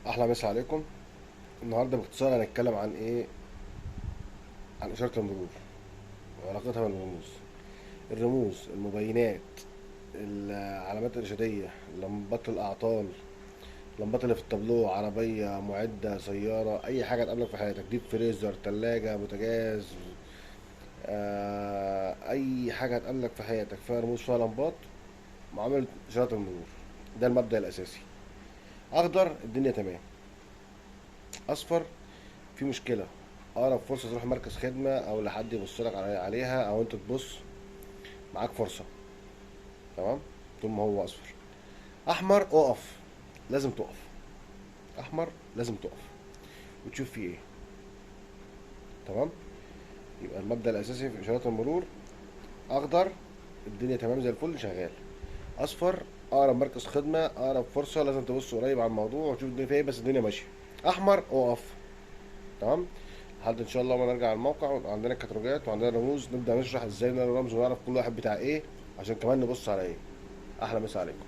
احلى مسا عليكم. النهارده باختصار هنتكلم عن ايه؟ عن اشاره المرور وعلاقتها بالرموز. الرموز، المبينات، العلامات الارشاديه، لمبات الاعطال، اللمبات اللي في التابلو، عربيه، معده، سياره، اي حاجه تقابلك في حياتك، ديب فريزر، تلاجة، بوتاجاز، اي حاجه هتقابلك في حياتك فيها رموز، فيها لمبات، معامله اشاره المرور. ده المبدأ الاساسي. اخضر الدنيا تمام، اصفر في مشكله، اقرب فرصه تروح مركز خدمه او لحد يبص لك عليها او انت تبص، معاك فرصه. تمام. طول ما هو اصفر. احمر اقف، لازم تقف. احمر لازم تقف وتشوف فيه ايه. تمام. يبقى المبدأ الاساسي في اشارات المرور: اخضر الدنيا تمام زي الفل شغال، اصفر اقرب مركز خدمه، اقرب فرصه لازم تبص قريب على الموضوع وتشوف الدنيا فيها ايه، بس الدنيا ماشيه. احمر اقف. تمام. لحد ان شاء الله ما نرجع الموقع ويبقى عندنا كتالوجات وعندنا رموز، نبدا نشرح ازاي نقرا رمز ونعرف كل واحد بتاع ايه، عشان كمان نبص على ايه. احلى مسا عليكم.